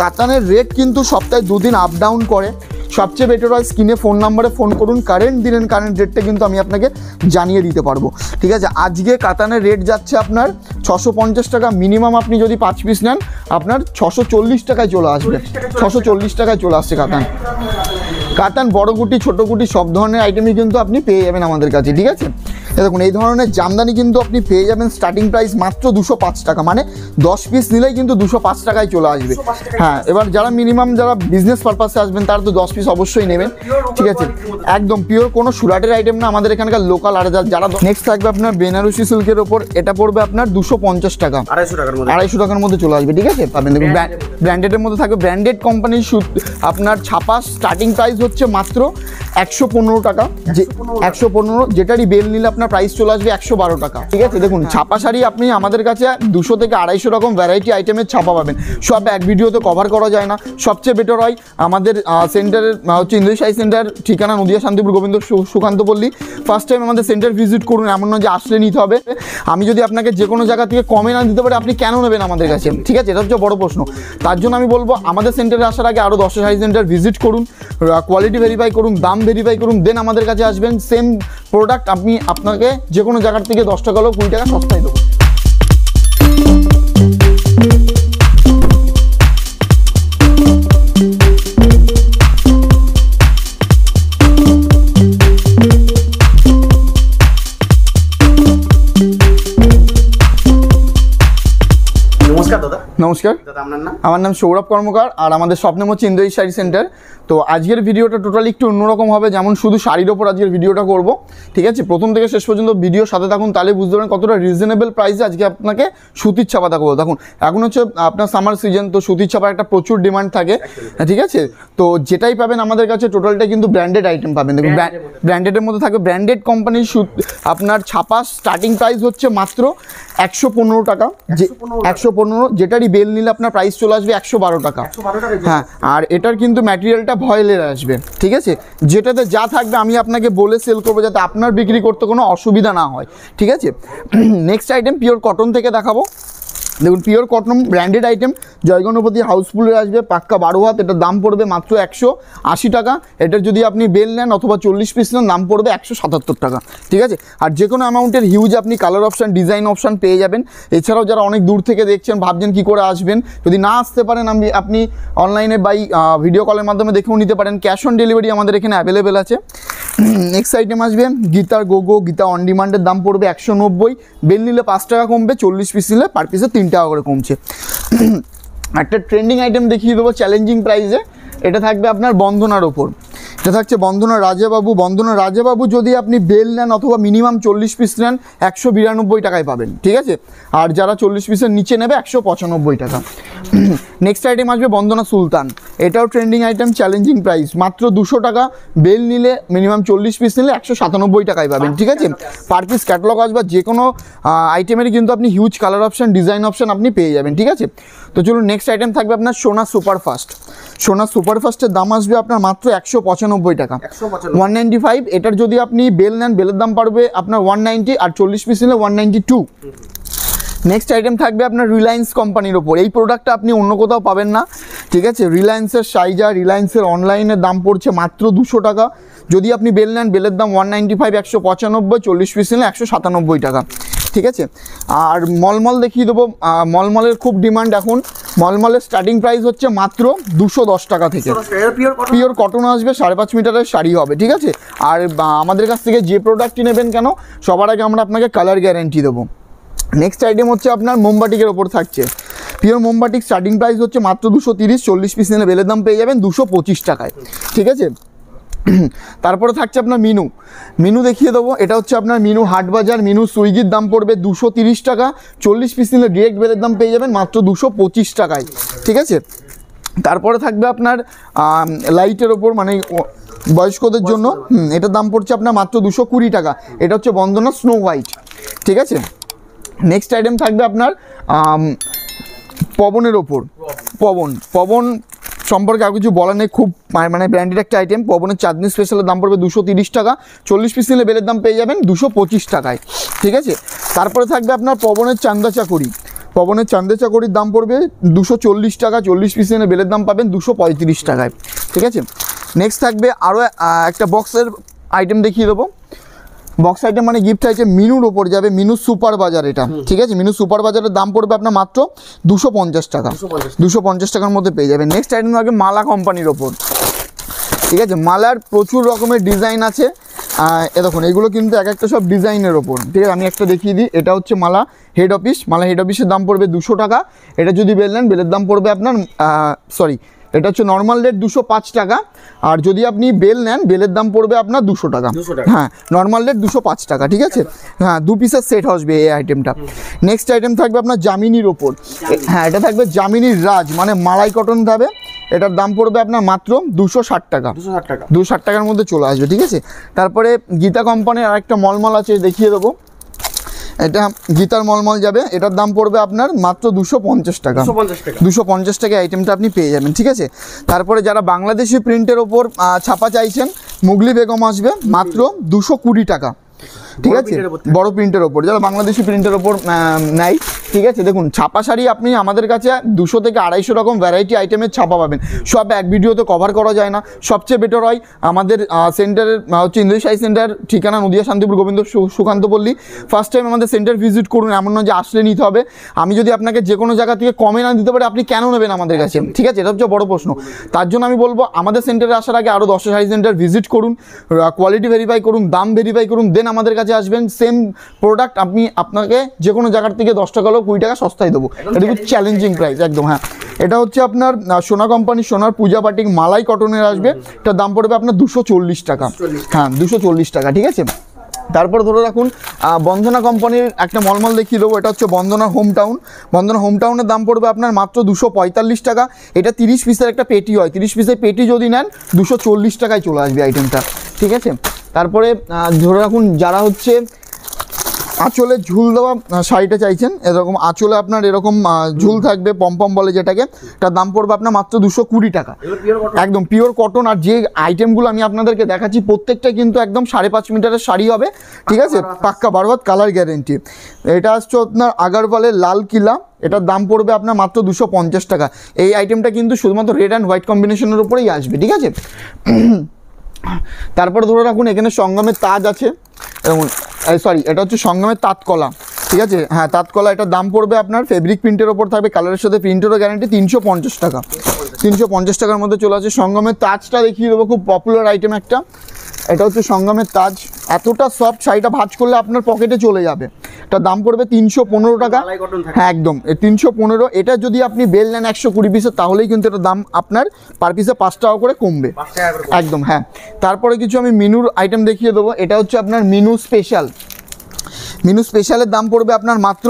কাতানের rate কিন্তু সপ্তাহে 2 দিন আপ ডাউন করে। সবচেয়ে বেটার হয় স্ক্রিনে ফোন নাম্বারে ফোন করুন, কারেন্ট দিনের কারেন্ট রেটটা কিন্তু আমি আপনাকে জানিয়ে দিতে পারবো। ঠিক আছে, আজকে কাতানের রেট যাচ্ছে আপনার 650 টাকা। মিনিমাম আপনি যদি 5 পিস নেন আপনার 640 টাকায় চলে আসবে, 640 টাকায় চলে আসছে কাতান। কাতান বড় গুটি ছোট গুটি সব ধরনের আইটেমই কিন্তু আপনি পেয়ে যাবেন আমাদের কাছে। ঠিক আছে, দেখুন এই ধরনের জামদানি কিন্তু আপনি পেয়ে যাবেন স্টার্টিং প্রাইস মাত্র 205 টাকা, মানে 10 পিস নিলেই কিন্তু 205 টাকায় চলে আসবে। হ্যাঁ, এবার যারা মিনিমাম যারা বিজনেস পারপাসে আসবেন তারা তো 10 পিস অবশ্যই নেবেন। ঠিক আছে, একদম পিওর কোনো সুরাটের আইটেম না, আমাদের এখানকার লোকাল। আর যারা নেক্সট থাকবে আপনার বেনারসি সিল্কের ওপর, এটা পড়বে আপনার 250 টাকা, 250 টাকার মধ্যে চলে আসবে। ঠিক আছে, পাবেন দেখুন ব্র্যান্ডেডের মধ্যে থাকবে, ব্র্যান্ডেড কোম্পানির আপনার ছাপা স্টার্টিং প্রাইস হচ্ছে মাত্র 115 টাকা, 115, যেটারই বেল নিলে আপনার প্রাইস চলে আসবে 112 টাকা। ঠিক আছে, দেখুন ছাপা শাড়ি আপনি আমাদের কাছে 200 থেকে 250 রকম ভ্যারাইটি আইটেমের ছাপা পাবেন, সব এক ভিডিওতে কভার করা যায় না। সবচেয়ে বেটার হয় আমাদের সেন্টারের হচ্ছে ইন্দ্রিয় শাড়ি সেন্টার, ঠিকানা নদিয়া শান্তিপুর গোবিন্দ সুকান্ত পল্লী। ফার্স্ট টাইম আমাদের সেন্টার ভিজিট করুন, এমন নয় যে আসলে নিতে হবে। আমি যদি আপনাকে যে কোনো জায়গা থেকে কমে না দিতে পারি আপনি কেন নেবেন আমাদের কাছে? ঠিক আছে, এটা হচ্ছে বড় প্রশ্ন। তার জন্য আমি বলবো আমাদের সেন্টারে আসার আগে আরও 10টা শাড়ি সেন্টার ভিজিট করুন, কোয়ালিটি ভেরিফাই করুন, দাম ভেরিফাই করুন, দেন আমাদের কাছে আসবেন। সেম প্রোডাক্ট আমি আপনাকে যে কোনো জায়গার থেকে 10 টাকা হলেও 20 টাকা সস্তায় দেবো। নমস্কার, আমার নাম সৌরভ কর্মকার আর আমাদের স্বপ্ন হচ্ছে ইন্দ্রিয় শাড়ি সেন্টার। তো আজকের ভিডিওটা টোটালি একটু অন্যরকম হবে, যেমন শুধু শাড়ির ওপর আজকের ভিডিওটা করব। ঠিক আছে, প্রথম থেকে শেষ পর্যন্ত ভিডিও সাথে থাকুন, তাহলে বুঝতে পারেন কতটা রিজনেবল প্রাইসে আজকে আপনাকে সুতির ছাপা দেখাবো। দেখুন এখন হচ্ছে আপনার সামার সিজন, তো সুতির ছাপার একটা প্রচুর ডিমান্ড থাকে। ঠিক আছে, তো যেটাই পাবেন আমাদের কাছে টোটালটা কিন্তু ব্র্যান্ডেড আইটেম পাবেন। দেখুন ব্র্যান্ডেডের মধ্যে থাকবে, ব্র্যান্ডেড কোম্পানির আপনার ছাপা স্টার্টিং প্রাইস হচ্ছে মাত্র 115 টাকা, 115, যেটারই বেল নিলে আপনার প্রাইস চলে আসবে 112 টাকা। হ্যাঁ, আর এটার কিন্তু ম্যাটেরিয়ালটা ভয়েলের আসবে। ঠিক আছে, যেটাতে যা থাকবে আমি আপনাকে বলে সেল করবো যাতে আপনার বিক্রি করতে কোনো অসুবিধা না হয়। ঠিক আছে, নেক্সট আইটেম পিওর কটন থেকে দেখাবো। দেখুন পিওর কটন ব্র্যান্ডেড আইটেম, জয়গণপতি হাউসফুলের আসবে, পাক্কা 12 হাত। এটার দাম পড়বে মাত্র 180 টাকা। এটার যদি আপনি বেল নেন অথবা 40 পিস নেন দাম পড়বে 177 টাকা। ঠিক আছে, আর যে কোনো অ্যামাউন্টের হিউজ আপনি কালার অপশান, ডিজাইন অপশান পেয়ে যাবেন। এছাড়াও যারা অনেক দূর থেকে দেখছেন ভাবছেন কী করে আসবেন, যদি না আসতে পারেন আপনি অনলাইনে বাই ভিডিও কলের মাধ্যমে দেখেও নিতে পারেন। ক্যাশ অন ডেলিভারি আমাদের এখানে অ্যাভেলেবেল আছে। নেক্সট আইটেম আসবে গীতার গোগো, গীতা অন ডিমান্ডের দাম পড়বে 190, বেল নিলে 5 টাকা কমবে, 40 পিস নিলে পার পিসে 3 টাকা করে কমছে। একটা ট্রেন্ডিং আইটেম দেখিয়ে দেবো চ্যালেঞ্জিং প্রাইসে, এটা থাকবে আপনার বন্দনার ওপর। এটা থাকছে বন্দনা রাজাবাবু। বন্দনা রাজাবাবু যদি আপনি বেল নেন অথবা মিনিমাম 40 পিস নেন 192 টাকায় পাবেন। ঠিক আছে, আর যারা 40 পিসের নিচে নেবে 195 টাকা। নেক্সট আইটেম আসবে বন্দনা সুলতান, এটাও ট্রেন্ডিং আইটেম, চ্যালেঞ্জিং প্রাইস মাত্র 200 টাকা, বেল নিলে মিনিমাম 40 পিস নিলে 197 টাকায় পাবেন। ঠিক আছে, পার পিস ক্যাটালগ আসবে, যে কোনো আইটেমেরই কিন্তু আপনি huge colour option, design option আপনি পেয়ে যাবেন। ঠিক আছে, তো চলুন নেক্সট আইটেম থাকবে আপনার সোনা সুপারফাস্ট। সোনা সুপারফাস্টের দাম আসবে আপনার মাত্র 195 টাকা, 195। এটার যদি আপনি বেল নেন বেলের দাম পারবে আপনার 190, আর 40 পিস নিলে 192। নেক্সট আইটেম থাকবে আপনার রিলায়েন্স কোম্পানির ওপর, এই প্রোডাক্টটা আপনি অন্য কোথাও পাবেন না। ঠিক আছে, রিলায়েন্সের সাইজা, রিলায়েন্সের অনলাইনের দাম পড়ছে মাত্র 200 টাকা। যদি আপনি বেল নেন বেলের দাম 195, 195, 40 পিস নিলে 197 টাকা। ঠিক আছে, আর মলমল দেখিয়ে দেবো। মলমলের খুব ডিমান্ড এখন, মলমলের স্টার্টিং প্রাইস হচ্ছে মাত্র 210 টাকা থেকে। পিওর কটন আসবে, 5.5 মিটারের শাড়ি হবে। ঠিক আছে, আর আমাদের কাছ থেকে যে প্রোডাক্টটি নেবেন কেন সবার আগে আমরা আপনাকে কালার গ্যারেন্টি দেবো। নেক্সট আইটেম হচ্ছে আপনার মোমবাটিকের ওপর থাকছে, পিওর মোমবাটিক স্টার্টিং প্রাইস হচ্ছে মাত্র 230, 40 পিস নিলে বেলের দাম পেয়ে যাবেন 225 টাকায়। ঠিক আছে, তারপরে থাকছে আপনার মিনু। মিনু দেখিয়ে দেবো, এটা হচ্ছে আপনার মিনু হাটবাজার, মিনু সুইগির দাম পড়বে 230 টাকা, 40 পিস নিলে ডিরেক্ট বেলের দাম পেয়ে যাবেন মাত্র 225 টাকায়। ঠিক আছে, তারপরে থাকবে আপনার লাইটের ওপর, মানে বয়স্কদের জন্য, এটার দাম পড়ছে আপনার মাত্র 220 টাকা। এটা হচ্ছে বন্দনা স্নো হোয়াইট। ঠিক আছে, নেক্সট আইটেম থাকবে আপনার পবনের ওপর। পবন সম্পর্কে আর কিছু বলার নেই, খুব মানে ব্র্যান্ডেড একটা আইটেম। পবনের চাঁদনি স্পেশালের দাম পড়বে 230 টাকা, 40 পিস নিলে বেলের দাম পেয়ে যাবেন 225 টাকায়। ঠিক আছে, তারপরে থাকবে আপনার পবনের চান্দা চাকুরি। পবনের চান্দে চাকরির দাম পড়বে 240 টাকা, 40 পিস এনে বেলের দাম পাবেন 235 টাকায়, ঠিক আছে। নেক্সট থাকবে আরও একটা বক্সের আইটেম দেখিয়ে দেবো। বক্স আইটেম মানে গিফট আইটেম, মিনুর ওপর যাবে, মিনু সুপার বাজার এটা, ঠিক আছে। মিনু সুপার বাজারের দাম পড়বে আপনার মাত্র 250 টাকা, 250 টাকার মধ্যে পেয়ে যাবেন। নেক্সট আইটেম থাকবে মালা কোম্পানির ওপর, ঠিক আছে। মালার প্রচুর রকমের ডিজাইন আছে, এ দেখুন এগুলো কিন্তু এক একটা সব ডিজাইনের ওপর, ঠিক আছে। আমি একটা দেখিয়ে দিই, এটা হচ্ছে মালা হেড অফিস, মালা হেড অফিসের দাম পড়বে 200 টাকা। এটা যদি বেল নেন, বেলের দাম পড়বে আপনার এটা হচ্ছে নর্মাল রেট 205 টাকা, আর যদি আপনি বেল নেন, বেলের দাম পড়বে আপনার 200 টাকা। হ্যাঁ, নর্মাল রেট 205 টাকা, ঠিক আছে। হ্যাঁ, 2 পিসের সেট আসবে এই আইটেমটা। নেক্সট আইটেম থাকবে আপনার জামিনির ওপর, হ্যাঁ এটা থাকবে জামিনির রাজ, মানে মালাই কটন থাকবে, এটার দাম পড়বে আপনার মাত্র 260 টাকা, 260 টাকার মধ্যে চলে আসবে, ঠিক আছে। তারপরে গীতা কোম্পানির আরেকটা মলমল আছে, দেখিয়ে দেবো। এটা গীতার মলমল যাবে, এটার দাম পড়বে আপনার মাত্র 250 টাকা, 250 টাকা আইটেমটা আপনি পেয়ে যাবেন, ঠিক আছে। তারপরে যারা বাংলাদেশি প্রিন্টের ওপর ছাপা চাইছেন, মুগলি বেগম আসবে মাত্র 220 টাকা, ঠিক আছে। বড় প্রিন্টের ওপর যারা বাংলাদেশি প্রিন্টের ওপর নাই, ঠিক আছে। দেখুন ছাপা শাড়ি আপনি আমাদের কাছে 200 থেকে 250 রকম ভ্যারাইটি আইটেমের ছাপা পাবেন, সব এক ভিডিওতে কভার করা যায় না। সবচেয়ে বেটার হয় আমাদের সেন্টারের হচ্ছে ইন্দোই শাড়ি সেন্টার, ঠিকানা নদিয়া শান্তিপুর গোবিন্দ সুকান্ত পল্লী। ফার্স্ট টাইম আমাদের সেন্টার ভিজিট করুন, এমন নয় যে আসলে নিতে হবে। আমি যদি আপনাকে যে কোনো জায়গা থেকে কমে না দিতে পারি, আপনি কেন নেবেন আমাদের কাছে, ঠিক আছে, এটা হচ্ছে বড় প্রশ্ন। তার জন্য আমি বলবো আমাদের সেন্টারে আসার আগে আরও 10টা শাড়ি সেন্টার ভিজিট করুন, কোয়ালিটি ভেরিফাই করুন, দাম ভেরিফাই করুন, দেন আমাদের কাছে আসবেন। সেম প্রোডাক্ট আপনাকে যে কোনো জায়গার থেকে 10 টাকা হলেও 20 টাকা সস্তায় দেবো, এটা খুব চ্যালেঞ্জিং প্রাইস একদম। হ্যাঁ, এটা হচ্ছে আপনার সোনা কোম্পানি, সোনার পূজা বাটিক মালাই কটনের আসবে, এটার দাম পড়বে আপনার 240 টাকা, হ্যাঁ 240 টাকা, ঠিক আছে। তারপর ধরে রাখুন বন্দনা কোম্পানির একটা মলমল দেখিয়ে দেবো, এটা হচ্ছে বন্দনা হোম টাউন। বন্দনা হোম টাউনের দাম পড়বে আপনার মাত্র 245 টাকা। এটা 30 পিসের একটা পেটি হয়, 30 পিসের পেটি যদি নেন 240 টাকায় চলে আসবে আইটেমটা, ঠিক আছে। তারপরে ধরে রাখুন যারা হচ্ছে আঁচলে ঝুল দেওয়া শাড়িটা চাইছেন, এরকম আঁচলে আপনার এরকম ঝুল থাকবে, পম্পম বলে যেটাকে, তার দাম পড়বে আপনার মাত্র 220 টাকা, একদম পিওর কটন। আর যে আইটেমগুলো আমি আপনাদেরকে দেখাচ্ছি প্রত্যেকটা কিন্তু একদম 5.5 মিটারের শাড়ি হবে, ঠিক আছে, পাক্কা বারবাদ কালার গ্যারেন্টি। এটা আসছে আপনার আগারওয়ালের লাল কিলা, এটার দাম পড়বে আপনার মাত্র 250 টাকা। এই আইটেমটা কিন্তু শুধুমাত্র রেড অ্যান্ড হোয়াইট কম্বিনেশনের উপরেই আসবে, ঠিক আছে। তারপর ধরে রাখুন এখানে সঙ্গমের তাজ আছে, এটা হচ্ছে সঙ্গমের তাঁতকলা, ঠিক আছে। হ্যাঁ, তাঁতকলা, এটার দাম পড়বে আপনার ফেব্রিক প্রিন্টের ওপর থাকবে, কালারের সাথে প্রিন্টেরও গ্যারান্টি, 350 টাকা, 350 টাকার মধ্যে চলে আসে। সঙ্গমের তাজটা দেখিয়ে দেবো, খুব পপুলার আইটেম একটা, এটা হচ্ছে সঙ্গমের তাজ। এতটা সফট, শাড়িটা ভাঁজ করলে আপনার পকেটে চলে যাবে, এটার দাম পড়বে 315 টাকা, হ্যাঁ একদম 315। এটা যদি আপনি বেল নেন 120 পিসের, তাহলেই কিন্তু এটার দাম আপনার পার পিসে 5 টাকা করে কমবে, একদম। হ্যাঁ, তারপরে কিছু আমি মিনুর আইটেম দেখিয়ে দেবো। এটা হচ্ছে আপনার মিনু স্পেশাল, মিনু স্পেশালের দাম পড়বে আপনার মাত্র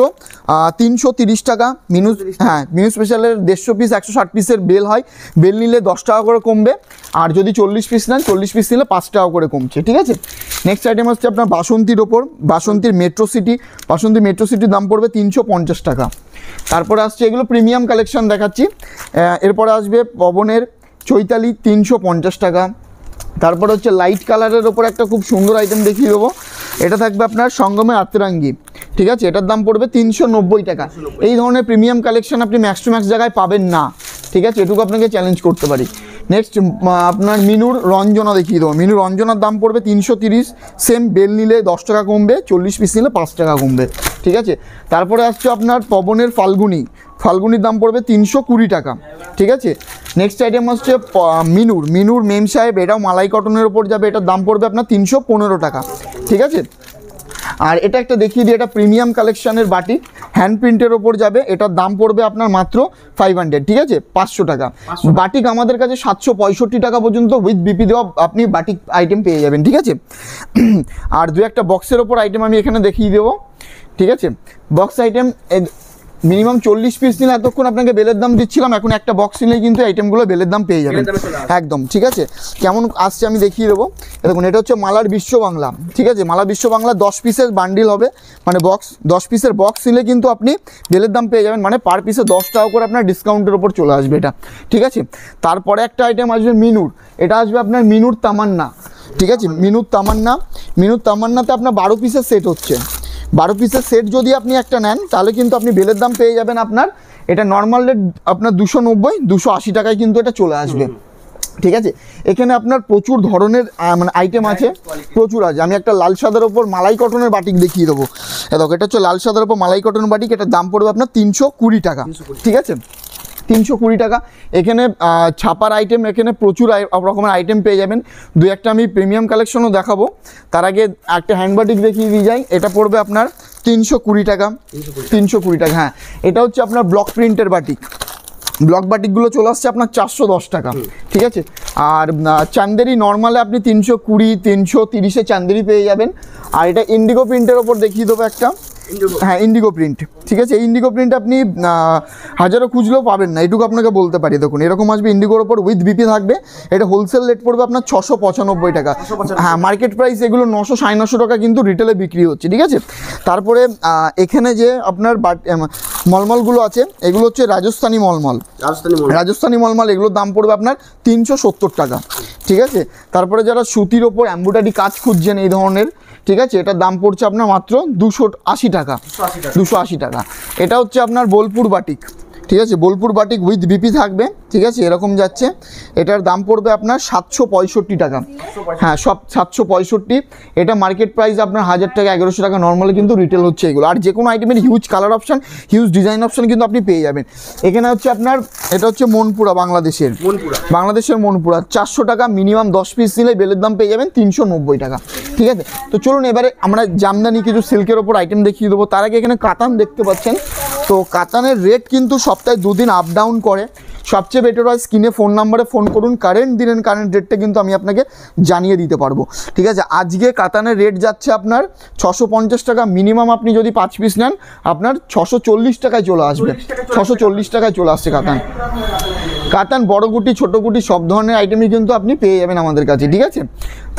330 টাকা। মিনু, হ্যাঁ মিনু স্পেশালের 150 পিস 160 পিসের বেল হয়, বেল নিলে 10 টাকা করে কমবে, আর যদি 40 পিস নেন, 40 পিস নিলে 5 টাকা করে কমছে, ঠিক আছে। নেক্সট আইটেম হচ্ছে আপনার বাসন্তীর ওপর, বাসন্তীর মেট্রো সিটি, বাসন্তী মেট্রো সিটির দাম পড়বে 350 টাকা। তারপরে আসছে এগুলো প্রিমিয়াম কালেকশন দেখাচ্ছি। এরপরে আসবে পবনের চৈতালি 350 টাকা। তারপরে হচ্ছে লাইট কালারের ওপর একটা খুব সুন্দর আইটেম দেখিয়ে দেবো, এটা থাকবে আপনার সঙ্গমে আতরাঙ্গি, ঠিক আছে, এটার দাম পড়বে 390 টাকা। এই ধরনের প্রিমিয়াম কালেকশন আপনি ম্যাক্স টু ম্যাক্স জায়গায় পাবেন না, ঠিক আছে, এটুকু আপনাকে চ্যালেঞ্জ করতে পারি। নেক্সট আপনার মিনুর রঞ্জনা দেখিয়ে দেবো, মিনুর রঞ্জনার দাম পড়বে 330, সেম বেল নিলে 10 টাকা কমবে, 40 পিস নিলে 5 টাকা কমবে, ঠিক আছে। তারপরে আসছে আপনার পবনের ফাল্গুনি, ফাল্গুনির দাম পড়বে 320 টাকা, ঠিক আছে। নেক্সট আইটেম হচ্ছে মিনুর মেম সাহেব, এটাও মালাই কটনের ওপর যাবে, এটার দাম পড়বে আপনার 315 টাকা, ঠিক আছে। আর এটা একটা দেখিয়ে দিই, এটা প্রিমিয়াম কালেকশনের বাটি, হ্যান্ড প্রিন্টের ওপর যাবে, এটার দাম পড়বে আপনার মাত্র 500, ঠিক আছে, 500 টাকা। বাটিক আমাদের কাছে 765 টাকা পর্যন্ত উইথ বিপি দেওয়া আপনি বাটিক আইটেম পেয়ে যাবেন, ঠিক আছে। আর দু একটা বক্সের ওপর আইটেম আমি এখানে দেখিয়ে দেবো, ঠিক আছে। বক্স আইটেম মিনিমাম 40 পিস নিলে এতক্ষণ আপনাকে বেলের দাম দিচ্ছিলাম, এখন একটা বক্স নিলেই কিন্তু আইটেমগুলো বেলের দাম পেয়ে যাবেন, একদম, ঠিক আছে। কেমন আসছে আমি দেখিয়ে দেবো। দেখুন এটা হচ্ছে মালার বিশ্ব বাংলা, ঠিক আছে, মালা বিশ্ব বাংলা 10 পিসের বান্ডিল হবে, মানে বক্স 10 পিসের বক্স নিলে কিন্তু আপনি বেলের দাম পেয়ে যাবেন, মানে পার পিসে 10 টাকা করে আপনার ডিসকাউন্টের ওপর চলে আসবে এটা, ঠিক আছে। তারপরে একটা আইটেম আসবে মিনুর, এটা আসবে আপনার মিনুর তামান্না, ঠিক আছে, মিনুর তামান্না, মিনুর তামান্নাতে আপনার 12 পিসের সেট হচ্ছে, 12 পিসের সেট যদি আপনি একটা নেন তাহলে কিন্তু আপনি বেলের দাম পেয়ে যাবেন আপনার, এটা নর্মাল রেট আপনার 290 280 টাকায় কিন্তু এটা চলে আসবে। ঠিক আছে, এখানে আপনার প্রচুর ধরনের মানে আইটেম আছে, প্রচুর আছে। আমি একটা লাল সাদার ওপর মালাই কটনের বাটিক দেখিয়ে দেবো। দেখো এটা হচ্ছে লাল সাদার ওপর মালাই কটনের বাটিক, এটার দাম পড়বে আপনার 320 টাকা। ঠিক আছে, 320 টাকা। এখানে ছাপার আইটেম, এখানে প্রচুর রকমের আইটেম পেয়ে যাবেন। দু একটা আমি প্রিমিয়াম কালেকশনও দেখাবো, তার আগে একটা হ্যান্ড বাটিক দেখিয়ে দিয়ে যাই। এটা পড়বে আপনার 320 টাকা। 320 টাকা, হ্যাঁ। এটা হচ্ছে আপনার ব্লক প্রিন্টের বাটিক, ব্লক বাটিকগুলো চলে আসছে আপনার 410 টাকা। ঠিক আছে, আর চান্দেরি নর্মালে আপনি 320 330-এ চান্দেরি পেয়ে যাবেন। আর এটা ইন্ডিগো প্রিন্টের ওপর দেখিয়ে দেবো একটা, হ্যাঁ ইন্ডিগো প্রিন্ট। ঠিক আছে, ইন্ডিগো প্রিন্ট আপনি হাজারও খুঁজলেও পাবেন না, এটুকু আপনাকে বলতে পারি। দেখুন এরকম আসবে, ইন্ডিগোর ওপর উইথ বিপি থাকবে। এটা হোলসেল রেট পড়বে আপনার 695 টাকা। হ্যাঁ, মার্কেট প্রাইস এগুলো 900 950 টাকা কিন্তু রিটেলে বিক্রি হচ্ছে। ঠিক আছে, তারপরে এখানে যে আপনার মলমলগুলো আছে, এগুলো হচ্ছে রাজস্থানি মলমল, রাজস্থানি মলমল, এগুলোর দাম পড়বে আপনার 370 টাকা। ঠিক আছে, তারপরে যারা সুতির ওপর এমব্রয়ডারি কাজ খুঁজছেন এই ধরনের, ঠিক আছে, এটার দাম পড়ছে আপনার মাত্র 280 টাকা। 280 টাকা। এটা হচ্ছে আপনার বোলপুর বাটিক। ঠিক আছে, বোলপুর বাটিক উইথ বিপি থাকবে। ঠিক আছে, এরকম যাচ্ছে। এটার দাম পড়বে আপনার 765 টাকা। হ্যাঁ, সব 765। এটা মার্কেট প্রাইস আপনার 1000 টাকা 1100 টাকা নর্মালি কিন্তু রিটেল হচ্ছে এগুলো। আর যে কোনো আইটেমের huge colour option, huge design option কিন্তু আপনি পেয়ে যাবেন এখানে। হচ্ছে আপনার এটা হচ্ছে মনপুরা, বাংলাদেশের মনপুরা 400 টাকা। মিনিমাম 10 পিস নিলে বেলের দাম পেয়ে যাবেন 390 টাকা। ঠিক আছে, তো চলুন এবারে আমরা জামদানি কিছু সিল্কের ওপর আইটেম দেখিয়ে দেবো। তার আগে এখানে কাতান দেখতে পাচ্ছেন। তো কাতানের রেট কিন্তু সপ্তাহে 2 দিন আপ ডাউন করে। সবচেয়ে বেটার হয় স্ক্রিনে ফোন নাম্বারে ফোন করুন, কারেন্ট দিনের কারেন্ট রেটটা কিন্তু আমি আপনাকে জানিয়ে দিতে পারবো। ঠিক আছে, আজকে কাতানের রেট যাচ্ছে আপনার 650 টাকা। মিনিমাম আপনি যদি 5 পিস নেন আপনার 640 টাকায় চলে আসবে। 640 টাকায় চলে আসছে কাতান। কাতান বড় গুটি ছোটো গুটি সব ধরনের আইটেমই কিন্তু আপনি পেয়ে যাবেন আমাদের কাছে। ঠিক আছে,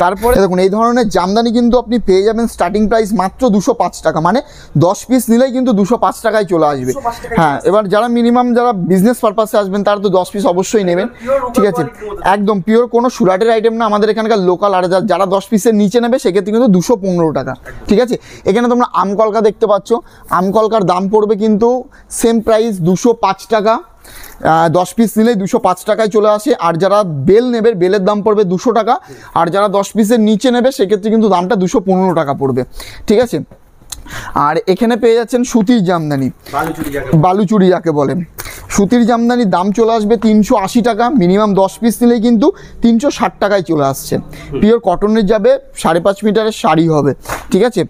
তারপরে দেখুন এই ধরনের জামদানি কিন্তু আপনি পেয়ে যাবেন স্টার্টিং প্রাইস মাত্র 205 টাকা, মানে 10 পিস নিলেই কিন্তু 205 টাকায় চলে আসবে। হ্যাঁ, এবার যারা মিনিমাম যারা বিজনেস পারপাসে আসবেন তারা তো 10 পিস অবশ্যই নেবেন। ঠিক আছে, একদম পিওর কোনো সুরাটের আইটেম না, আমাদের এখানকার লোকাল। আর যারা 10 পিসের নিচে নেবে সেক্ষেত্রে কিন্তু 215 টাকা। ঠিক আছে, এখানে তোমরা আমকলকা দেখতে পাচ্ছ, আমকলকার দাম পড়বে কিন্তু সেম প্রাইস 205 টাকা। 10 পিস নিলেই 205 টাকায় চলে আসে। আর যারা বেল নেবে বেলের দাম পড়বে 200 টাকা। আর যারা 10 পিসের নিচে নেবে সেক্ষেত্রে কিন্তু দামটা 215 টাকা পড়বে। ঠিক আছে, আর এখানে পেয়ে যাচ্ছেন সুতির জামদানি, বালুচুরি যাকে বলেন। সুতির জামদানির দাম চলে আসবে 380 টাকা। মিনিমাম 10 পিস নিলেই কিন্তু 360 টাকায় চলে আসছে। পিওর কটনের যাবে, 5.5 মিটারের শাড়ি হবে। ঠিক আছে,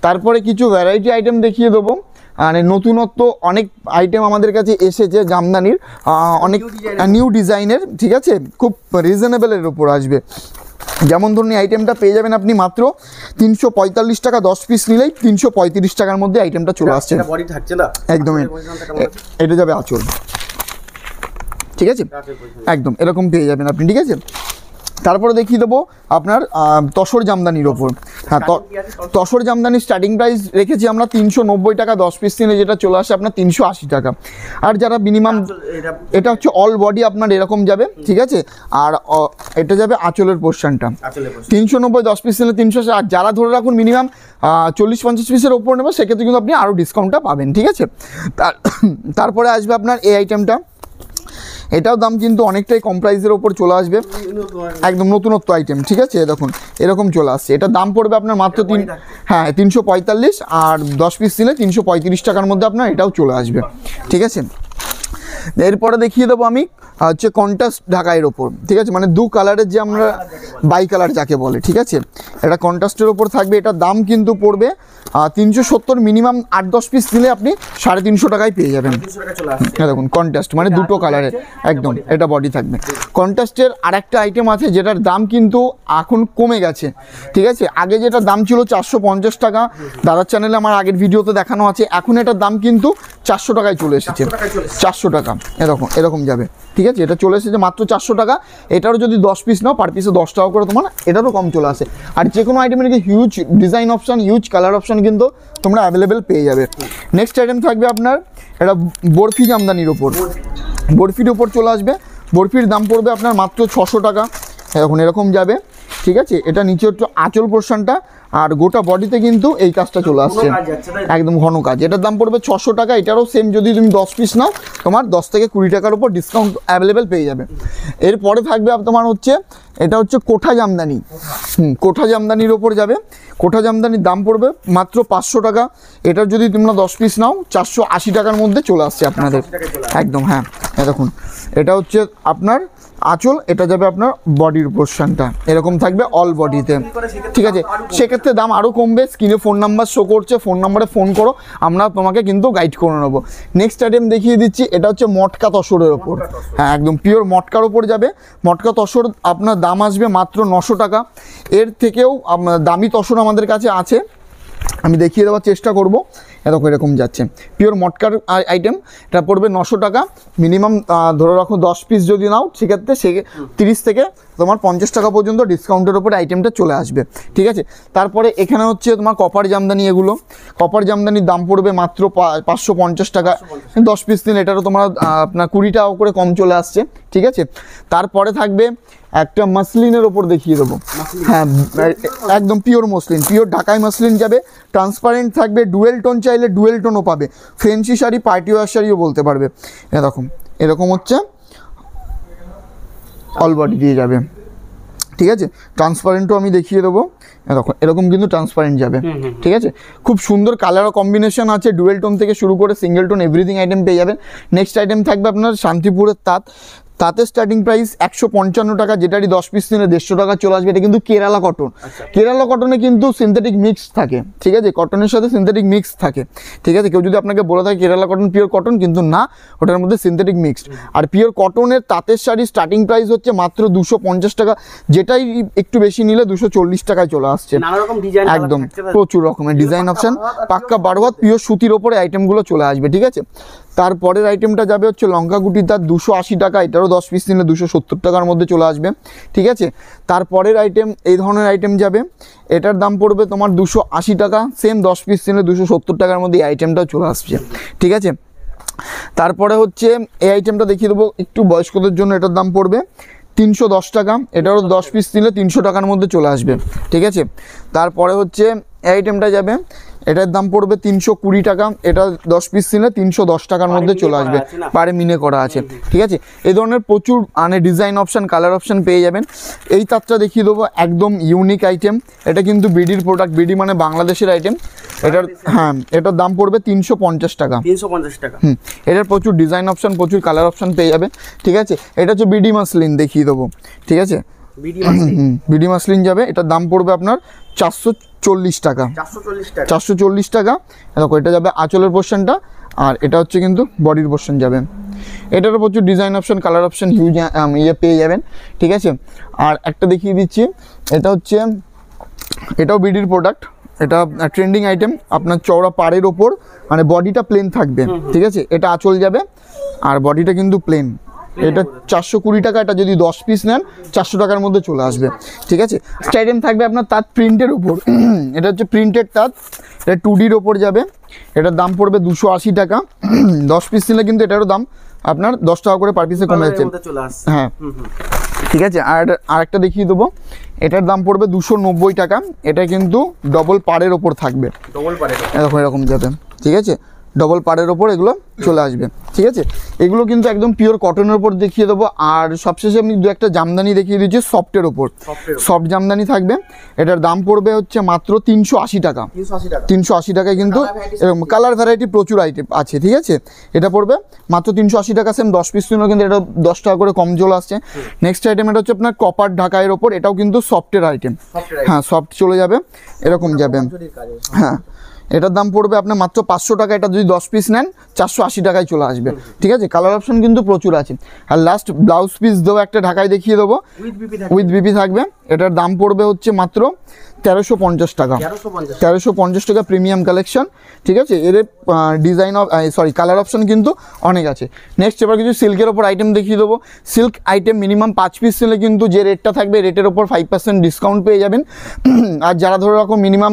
তারপরে কিছু ভ্যারাইটি আইটেম দেখিয়ে দেবো। আর নতুনত্ব অনেক আইটেম আমাদের কাছে এসেছে জামদানির, অনেক নিউ ডিজাইনের। ঠিক আছে, খুব রিজনেবলের উপর আসবে। যেমন ধরুন এই আইটেমটা পেয়ে যাবেন আপনি মাত্র 345 টাকা। 10 পিস নিলেই 335 টাকার মধ্যে আইটেমটা চলে আসছে। একদমই, এটা যাবে আঁচল। ঠিক আছে, একদম এরকম পেয়ে যাবেন আপনি। ঠিক আছে, তারপরে দেখিয়ে দেবো আপনার তসর জামদানির ওপর। হ্যাঁ, তসর জামদানির স্টার্টিং প্রাইস রেখেছি আমরা 390 টাকা। 10 পিস নিলে যেটা চলে আসে আপনার 380 টাকা। আর যারা মিনিমাম, এটা হচ্ছে অল বডি আপনার এরকম যাবে। ঠিক আছে, আর এটা যাবে আঁচলের পোর্শনটা 390, 10 পিস নিলে 380। আর যারা ধরে রাখুন মিনিমাম 40-50 পিসের ওপর নেবে সেক্ষেত্রে কিন্তু আপনি আরও ডিসকাউন্টটা পাবেন। ঠিক আছে, তারপরে আসবে আপনার এই আইটেমটা। এটাও দাম কিন্তু অনেকটাই কম প্রাইসের ওপর চলে আসবে, একদম নতুনত্ব আইটেম। ঠিক আছে, দেখুন এরকম চলে আসছে। এটার দাম পড়বে আপনার মাত্র 345। আর 10 পিস নিলে 335 টাকার মধ্যে আপনার এটাও চলে আসবে। ঠিক আছে, এরপরে দেখিয়ে দেবো আমি হচ্ছে কন্ট্রাস্ট ঢাকাইয়ের ওপর। ঠিক আছে, মানে দু কালারের যে আমরা বাই কালার যাকে বলে। ঠিক আছে, এটা কন্ট্রাস্টের ওপর থাকবে। এটার দাম কিন্তু পড়বে 370। মিনিমাম 8-10 পিস নিলে আপনি 350 টাকায় পেয়ে যাবেন। হ্যাঁ, দেখুন কন্ট্রাস্ট মানে দুটো কালারের একদম এটা বডি থাকবে। কন্ট্রাস্টের আরেকটা আইটেম আছে যেটার দাম কিন্তু এখন কমে গেছে। ঠিক আছে, আগে যেটা দাম ছিল 450 টাকা, দাদার চ্যানেলে আমার আগের ভিডিওতে দেখানো আছে। এখন এটার দাম কিন্তু 400 টাকায় চলে এসেছে। 400 টাকা এরকম যাবে। ঠিক আছে, এটা চলে এসেছে মাত্র 400 টাকা। এটারও যদি 10 পিস নাও পার পিসে 10 টাকা করে তোমার এটারও কম চলে আসে। আর যে কোনো আইটেমের huge design option, huge colour option কিন্তু তোমরা অ্যাভেলেবেল পেয়ে যাবে। নেক্সট আইটেম থাকবে আপনার এটা বরফি জামদানির ওপর। বরফির ওপর চলে আসবে। বরফির দাম পড়বে আপনার মাত্র 600 টাকা। এখন এরকম যাবে। ঠিক আছে, এটা নিচে একটু আঁচল পোর্শনটা আর গোটা বডিতে কিন্তু এই কাজটা চলে আসছে, একদম ঘন কাজ। এটার দাম পড়বে 600 টাকা। এটারও সেম, যদি তুমি 10 পিস নাও তোমার 10 থেকে 20 টাকার উপর ডিসকাউন্ট অ্যাভেলেবেল পেয়ে যাবে। এরপরে থাকবে তোমার হচ্ছে, এটা হচ্ছে কোঠা জামদানি। কোঠা জামদানির ওপর যাবে। কোঠা জামদানির দাম পড়বে মাত্র 500 টাকা। এটার যদি তোমরা 10 পিস নাও 480 টাকার মধ্যে চলে আসছে আপনাদের, একদম। হ্যাঁ, দেখুন এটা হচ্ছে আপনার আঁচল, এটা যাবে আপনার বডির পোর্শনটা এরকম থাকবে অল বডিতে, ঠিক আছে। সেক্ষেত্রে দাম আরও কমবে। স্ক্রিনে ফোন নাম্বার শো করছে, ফোন নাম্বারে ফোন করো, আমরা তোমাকে কিন্তু গাইড করে নেবো। নেক্সট আইটেম দেখিয়ে দিচ্ছি, এটা হচ্ছে মটকা তসরের ওপর। হ্যাঁ, একদম পিওর মটকার ওপর যাবে। মটকা তসর আপনার দাম আসবে মাত্র 900 টাকা। এর থেকেও দামি তসর আমাদের কাছে আছে, আমি দেখিয়ে দেওয়ার চেষ্টা করব। এরকম যাচ্ছে পিওর মটকার আইটেম, এটা পড়বে 900 টাকা। মিনিমাম ধরে রাখো 10 পিস যদি নাও, সেক্ষেত্রে 30 থেকে তোমার 50 টাকা পর্যন্ত ডিসকাউন্টের ওপরে আইটেমটা চলে আসবে, ঠিক আছে। তারপরে এখানে হচ্ছে তোমার কপার জামদানি। এগুলো কপার জামদানির দাম পড়বে মাত্র 550 টাকা। 10 পিস দিন এটারও তোমার আপনার 20 টাকা করে কম চলে আসছে, ঠিক আছে। তারপরে থাকবে একটা মাসলিনের ওপর দেখিয়ে দেবো। হ্যাঁ, একদম পিওর মসলিন, পিওর ঢাকাই মাসলিন যাবে। ট্রান্সপারেন্ট থাকবে, ডুয়েল টোন চাইলে ডুয়েল টোনও পাবে। ফেন্সি শাড়ি, পার্টি ওয়ার শাড়িও বলতে পারবে। এরকম হচ্ছে অল বডি দিয়ে যাবে, ঠিক আছে। ট্রান্সপারেন্টও আমি দেখিয়ে দেবো। এরকম কিন্তু ট্রান্সপারেন্ট যাবে, ঠিক আছে। খুব সুন্দর কালার কম্বিনেশন আছে, ডুয়েল টোন থেকে শুরু করে সিঙ্গেল টোন এভরিথিং আইটেম পেয়ে যাবেন। নেক্সট আইটেম থাকবে আপনার শান্তিপুরের তাঁত। তাঁতের স্টার্টিং প্রাইস 155 টাকা, যেটারই 10 পিস নিলে 150 টাকা চলে আসবে। এটা কিন্তু কেরালা কটন। কেরালা কটনে কিন্তু সিনথেটিক মিক্স থাকে, ঠিক আছে। কটনের সাথে সিনথেটিক মিক্স থাকে, ঠিক আছে। কেউ যদি আপনাকে বলে থাকে কেরালা কটন পিওর কটন, কিন্তু না, ওটার মধ্যে সিনথেটিক মিক্সড। আর পিওর কটনের তাঁতের শাড়ি স্টার্টিং প্রাইস হচ্ছে মাত্র 250 টাকা, যেটাই একটু বেশি নিলে 240 টাকায় চলে আসছে। একদম প্রচুর রকমের ডিজাইন অপশন, পাক্কা বারোয়াত পিওর সুতির ওপরে আইটেমগুলো চলে আসবে, ঠিক আছে। তারপরের আইটেমটা যাবে হচ্ছে লঙ্কা গুটি তার 280 টাকা। এটারও 10 পিস নিলে 270 টাকার মধ্যে চলে আসবে, ঠিক আছে। তারপরের আইটেম এই ধরনের আইটেম যাবে, এটার দাম পড়বে তোমার 280 টাকা। সেম 10 পিস নিলে 270 টাকার মধ্যে এই আইটেমটাও চলে আসছে, ঠিক আছে। তারপরে হচ্ছে এই আইটেমটা দেখিয়ে দেবো একটু বয়স্কদের জন্য। এটার দাম পড়বে 310 টাকা। এটারও 10 পিস নিলে 300 টাকার মধ্যে চলে আসবে, ঠিক আছে। তারপরে হচ্ছে এই আইটেমটা যাবে, এটার দাম পড়বে 320 টাকা। এটা 10 পিস নিলে 310 টাকার মধ্যে চলে আসবে, পারে মিনে করা আছে, ঠিক আছে। এই ধরনের প্রচুর ডিজাইন অপশান, কালার অপশান পেয়ে যাবেন। এই তাঁতটা দেখিয়ে দেবো, একদম ইউনিক আইটেম। এটা কিন্তু বিডির প্রোডাক্ট, বিডি মানে বাংলাদেশের আইটেম। এটার এটার দাম পড়বে 350 টাকা। 350 টাকা। এটার প্রচুর ডিজাইন অপশান, প্রচুর কালার অপশান পেয়ে যাবে, ঠিক আছে। এটা হচ্ছে বিডি মাসলিন দেখিয়ে দেবো, ঠিক আছে। বিডি মাসলিন যাবে, এটার দাম পড়বে আপনার 440 টাকা। 440 টাকা। দেখো এটা যাবে আঁচলের পোর্শনটা, আর এটা হচ্ছে কিন্তু বডির পোর্শন যাবে। এটারও প্রচুর design option, colour option huge পেয়ে যাবেন, ঠিক আছে। আর একটা দেখিয়ে দিচ্ছি, এটা হচ্ছে, এটাও বিডির প্রোডাক্ট। এটা ট্রেন্ডিং আইটেম, আপনার চওড়া পাড়ের ওপর, মানে বডিটা প্লেন থাকবে, ঠিক আছে। এটা আঁচল যাবে, আর বডিটা কিন্তু প্লেন। এটা 420 টাকা। এটা যদি 10 পিস নেন 400 টাকার মধ্যে চলে আসবে, ঠিক আছে। আইটেম থাকবে আপনার তাঁত প্রিন্টের উপর। এটা হচ্ছে প্রিন্টেড তাঁত, এটা 2Dর ওপর যাবে। এটার দাম পড়বে 280 টাকা। 10 পিস নিলে কিন্তু এটারও দাম আপনার 10 টাকা করে পার পিসে কমে যাচ্ছে, হ্যাঁ, ঠিক আছে। আর আরেকটা দেখিয়ে দেবো, এটার দাম পড়বে 290 টাকা। এটা কিন্তু ডবল পাড়ের ওপর থাকবে, এরকম যাবে, ঠিক আছে। ডবল পাড়ের ওপর এগুলো চলে আসবে, ঠিক আছে। এগুলো কিন্তু একদম পিওর কটনের ওপর দেখিয়ে দেবো। আর সবশেষে আমি দু একটা জামদানি দেখিয়ে দিচ্ছি সফটের ওপর। সফট জামদানি থাকবে, এটার দাম পড়বে হচ্ছে মাত্র 380 টাকা। 380 টাকায় কিন্তু এরকম কালার ভ্যারাইটি প্রচুর আইটেম আছে, ঠিক আছে। এটা পড়বে মাত্র 380 টাকা। সেম 10 পিস নিলেও কিন্তু এটা 10 টাকা করে কম চলে আসছে। নেক্সট আইটেম এটা হচ্ছে আপনার কপার ঢাকাইয়ের ওপর। এটাও কিন্তু সফটের আইটেম, হ্যাঁ, সফট চলে যাবে, এরকম যাবে, হ্যাঁ। এটার দাম পড়বে আপনার মাত্র 500 টাকা। এটা যদি 10 পিস নেন 480 টাকায় চলে আসবে, ঠিক আছে। কালার অপশন কিন্তু প্রচুর আছে। আর লাস্ট ব্লাউজ পিস দেবো একটা ঢাকায় দেখিয়ে দেবো, উইথ বিপি থাকবে। এটার দাম পড়বে হচ্ছে মাত্র 1350 টাকা। 1350 টাকা প্রিমিয়াম কালেকশন, ঠিক আছে। এর ডিজাইন কালার অপশন কিন্তু অনেক আছে। নেক্সট এবার কিছু সিল্কের ওপর আইটেম দেখিয়ে দেবো। সিল্ক আইটেম মিনিমাম 5 পিস নিলে কিন্তু যে রেটটা থাকবে রেটের ওপর 5% ডিসকাউন্ট পেয়ে যাবেন। আর যারা ধরে রাখো মিনিমাম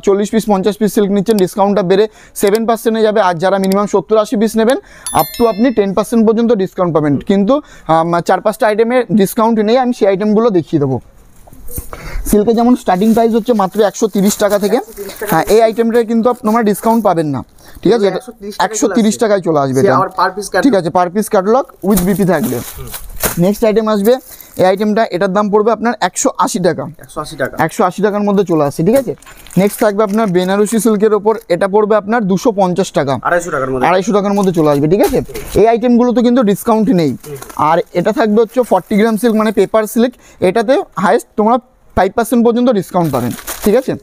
40 পিস 50 পিস সিল্ক নিচ্ছেন, ডিসকাউন্টটা বেড়ে 7%-এ যাবে। আর যারা মিনিমাম 70-80 পিস নেবেন আপ টু আপনি 10% পর্যন্ত ডিসকাউন্ট পাবেন। কিন্তু 4-5টা আইটেমের ডিসকাউন্ট নেই, আমি সেই আইটেমগুলো দেখিয়ে দেবো। সিল্কের যেমন স্টার্টিং প্রাইস হচ্ছে মাত্র 130 টাকা থেকে। হ্যাঁ, এই আইটেমটা কিন্তু তোমরা ডিসকাউন্ট পাবেন না, ঠিক আছে? এটা 130 টাকায় চলে আসবে এটা, ঠিক আছে? Per piece catalogue with BP থাকবে। নেক্সট আইটেম আসবে, এই আইটেমটা এটার দাম পড়বে আপনার 180 টাকা। 180 টাকার মধ্যে চলে আসছে, ঠিক আছে? নেক্সট থাকবে আপনার বেনারসি সিল্কের ওপর, এটা পড়বে আপনার 250 টাকা, 250 টাকার মধ্যে চলে আসবে, ঠিক আছে? এই আইটেমগুলো তো কিন্তু ডিসকাউন্ট নেই। আর এটা থাকবে হচ্ছে 40 গ্রাম সিল্ক, মানে পেপার সিল্ক, এটাতে হাইস্ট তোমরা 5% পর্যন্ত ডিসকাউন্ট পাবেন, ঠিক আছে?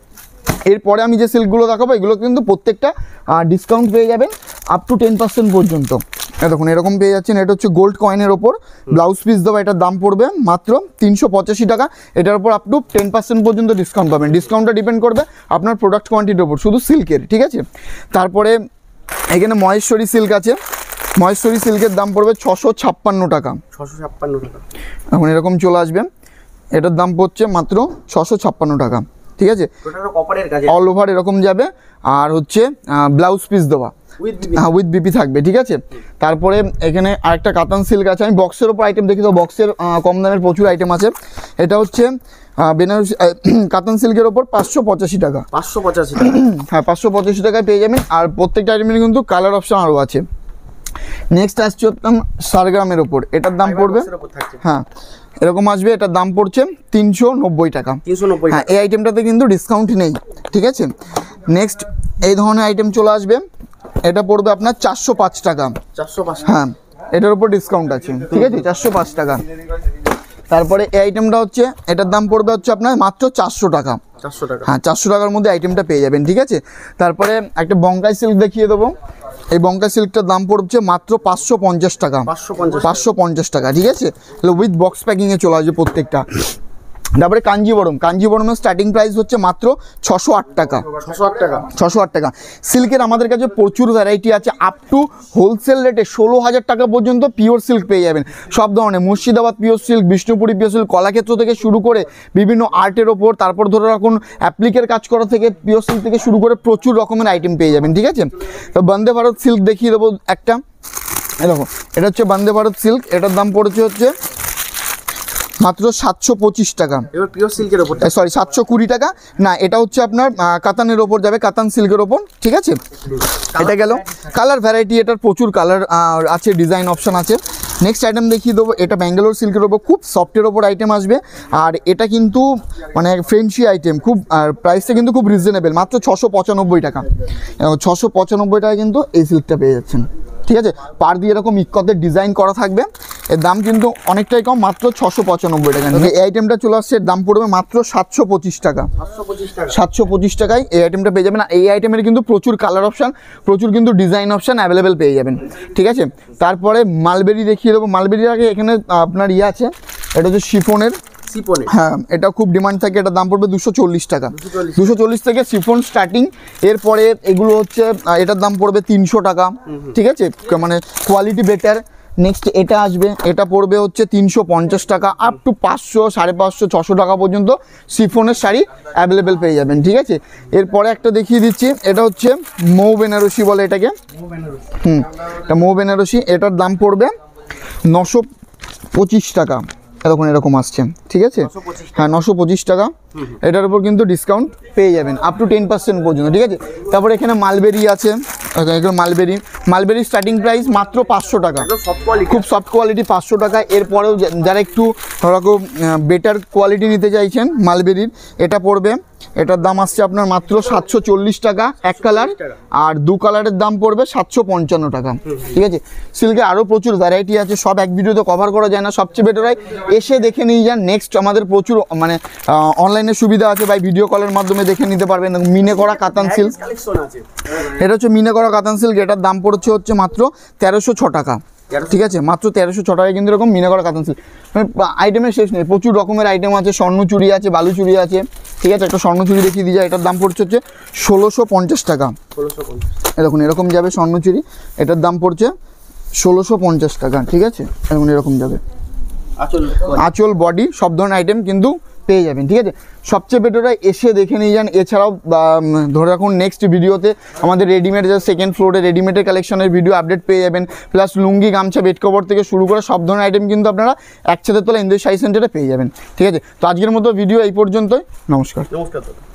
এরপরে আমি যে সিল্কগুলো দেখাবো এগুলো কিন্তু প্রত্যেকটা ডিসকাউন্ট পেয়ে যাবেন আপ টু 10% পর্যন্ত। দেখুন এরকম পেয়ে যাচ্ছেন, এটা হচ্ছে গোল্ড কয়েনের ওপর ব্লাউজ পিস দেওয়া, এটার দাম পড়বে মাত্র 385 টাকা। এটার উপর আপ টু 10% পর্যন্ত ডিসকাউন্ট পাবেন। ডিসকাউন্টটা ডিপেন্ড করবে আপনার প্রোডাক্ট কোয়ান্টিটির ওপর, শুধু সিল্কের, ঠিক আছে? তারপরে এখানে মহেশ্বরী সিল্ক আছে, মহেশ্বরী সিল্কের দাম পড়বে 656 টাকা। 656 টাকা এখন এরকম চলে আসবে, এটার দাম পড়ছে মাত্র 656 টাকা, ঠিক আছে? অল ওভার এরকম যাবে, আর হচ্ছে ব্লাউজ পিস দেওয়া উইথ বিপি থাকবে, ঠিক আছে? তারপরে এখানে আরেকটা কাতান সিল্ক আছে, আমি বক্সের ওপর আইটেম দেখি, তো বক্সের কম দামের প্রচুর আইটেম আছে। এটা হচ্ছে বেনারসি কাতান সিল্কের ওপর 585 টাকা। 585 টাকা, হ্যাঁ 585 টাকায় পেয়ে যাবেন। আর প্রত্যেকটা আইটেমের কিন্তু কালার অপশন আরও আছে। নেক্সট আসছে সারগ্রামের ওপর, এটার দাম পড়বে, হ্যাঁ এরকম আসবে, এটার দাম পড়ছে 390 টাকা। হ্যাঁ, এই আইটেমটাতে কিন্তু ডিসকাউন্ট নেই, ঠিক আছে? নেক্সট এই ধরনের আইটেম চলে আসবে, এটা পড়বে আপনার 405 টাকা। 405, হ্যাঁ এটার উপর ডিসকাউন্ট আছে, ঠিক আছে? 405 টাকা। তারপরে এই আইটেমটা হচ্ছে, এটার দাম পড়বে হচ্ছে আপনার মাত্র 400 টাকা। 400 টাকা, হ্যাঁ 400 টাকার মধ্যে আইটেমটা পেয়ে যাবেন, ঠিক আছে? তারপরে একটা বঙ্কাই সিল্ক দেখিয়ে দেবো, এই বঙ্কাই সিল্কটার দাম পড়ছে মাত্র 550 টাকা। 550 টাকা, ঠিক আছে? উইথ বক্স প্যাকিংয়ে চলে আসবে প্রত্যেকটা। তারপরে কাঞ্জিবরম, কাঞ্জিবরমের স্টার্টিং প্রাইস হচ্ছে মাত্র 608 টাকা। 608 টাকা। সিল্কের আমাদের কাছে প্রচুর ভ্যারাইটি আছে, আপ টু হোলসেল রেটে 16,000 টাকা পর্যন্ত পিওর সিল্ক পেয়ে যাবেন। সব ধরনের Murshidabad pure silk, Bishnupuri pure silk, Kalakshetra থেকে শুরু করে বিভিন্ন আর্টের ওপর, তারপর ধরে রাখুন অ্যাপ্লিকের কাজ করা থেকে পিওর সিল্ক থেকে শুরু করে প্রচুর রকমের আইটেম পেয়ে যাবেন, ঠিক আছে? তো বন্দে ভারত সিল্ক দেখিয়ে দেবো একটা, দেখো এটা হচ্ছে বন্দে ভারত সিল্ক, এটার দাম পড়েছে হচ্ছে মাত্র 725 টাকা। এবার পিওর সিল্কের উপর, সরি 720 টাকা না, এটা হচ্ছে আপনার কাতানের ওপর যাবে, কাতান সিল্কের ওপর, ঠিক আছে? এটা গেল। কালার ভ্যারাইটি এটার প্রচুর কালার আছে, ডিজাইন অপশন আছে। নেক্সট আইটেম দেখিয়ে দেবো, এটা ব্যাঙ্গালোর সিল্কের ওপর খুব সফটের ওপর আইটেম আসবে। আর এটা কিন্তু মানে ফ্রেন্সি আইটেম, খুব আর প্রাইসটা কিন্তু খুব রিজনেবল, মাত্র 695 টাকা। 695 টাকা কিন্তু এই সিল্কটা পেয়ে যাচ্ছেন, ঠিক আছে? পার দিয়ে এরকম ইক্কতের ডিজাইন করা থাকবে, এর দাম কিন্তু অনেকটাই কম, মাত্র 695 টাকা। এই আইটেমটা চলে আসছে, এর দাম পড়বে মাত্র 725 টাকা। 725 টাকায় এই আইটেমটা পেয়ে যাবেন। এই আইটেমের কিন্তু প্রচুর কালার অপশান, প্রচুর কিন্তু ডিজাইন অপশান অ্যাভেলেবেল পেয়ে যাবেন, ঠিক আছে? তারপরে মালবেরি দেখিয়ে দেবো। মালবেরির আগে এখানে আপনার আছে, এটা হচ্ছে শিফনের, হ্যাঁ এটা খুব ডিমান্ড থাকে, এটার দাম পড়বে 240 টাকা। 240 থেকে শিফন স্টার্টিং। এরপরে এগুলো হচ্ছে, এটার দাম পড়বে 300 টাকা, ঠিক আছে? মানে কোয়ালিটি বেটার। নেক্সট এটা আসবে, এটা পড়বে হচ্ছে 350 টাকা, আপ টু 500, 550, 600 টাকা পর্যন্ত শিফনের শাড়ি অ্যাভেলেবেল পেয়ে যাবেন, ঠিক আছে? এরপরে একটা দেখিয়ে দিচ্ছি, এটা হচ্ছে মৌ বেনারসি বলে এটাকে, এটা মৌ বেনারসি, এটার দাম পড়বে 925 টাকা। এরকম এরকম আসছে, ঠিক আছে? হ্যাঁ 925 টাকা। এটার উপর কিন্তু ডিসকাউন্ট পেয়ে যাবেন আপ টু 10% পর্যন্ত, ঠিক আছে? তারপরে এখানে মালবেরি আছে, এখানে মালবেরি স্টার্টিং প্রাইস মাত্র 500 টাকা, খুব সফট কোয়ালিটি, 500 টাকা। এরপরেও যারা একটু ওরকম বেটার কোয়ালিটি নিতে চাইছেন মালবেরির, এটা পড়বে, এটার দাম আসছে আপনার মাত্র 740 টাকা এক কালার, আর দু কালারের দাম পড়বে 755 টাকা, ঠিক আছে? সিল্কে আরও প্রচুর ভ্যারাইটি আছে, সব এক ভিডিওতে কভার করা যায় না। সবচেয়ে বেটার হয় এসে দেখে নিয়ে যান। নেক্সট আমাদের প্রচুর মানে অনলাইনে সুবিধা আছে, ভাই ভিডিও কলের মাধ্যমে দেখে নিতে পারবেন। মিনে করা কাতান সিল্ক, এটা হচ্ছে মিনে করা কাতান সিল্ক, এটার দাম পড়ছে হচ্ছে মাত্র 1306 টাকা, ঠিক আছে? মাত্র 1306 টাকায় কিন্তু এরকম মিনে করা কাতান সিল্ক। মানে আইটেমের শেষ নেই, প্রচুর রকমের আইটেম আছে। স্বর্ণচুরি আছে, বালুচুরি আছে, ঠিক আছে? একটা স্বর্ণচুরি দেখিয়ে দিয়ে যায়, এটার দাম পড়ছে হচ্ছে 1650 টাকা। দেখুন এরকম যাবে স্বর্ণচুরি, এটার দাম পড়ছে 1650 টাকা, ঠিক আছে? এখন এরকম যাবে। আঁচল বডি সব ধরনের আইটেম কিন্তু পেয়ে যাবেন। ঠিক আছে, সবচেয়ে বেটার এসে দেখে নিয়ে যান। এছাড়াও ধরে রাখুন নেক্সট ভিডিওতে আমাদের রেডিমেড যে সেকেন্ড ফ্লোরে রেডিমেডের কালেকশনের ভিডিও আপডেট পেয়ে যাবেন, প্লাস লুঙ্গি, গামছা, বেড কভার থেকে শুরু করে সব ধরনের আইটেম কিন্তু আপনারা এক ছাদের তলায় ইন্দোর শাড়ি সেন্টারে পেয়ে যাবেন। ঠিক আছে, তো আজকের মতো ভিডিও এই পর্যন্তই। নমস্কার। নমস্কার দাদা।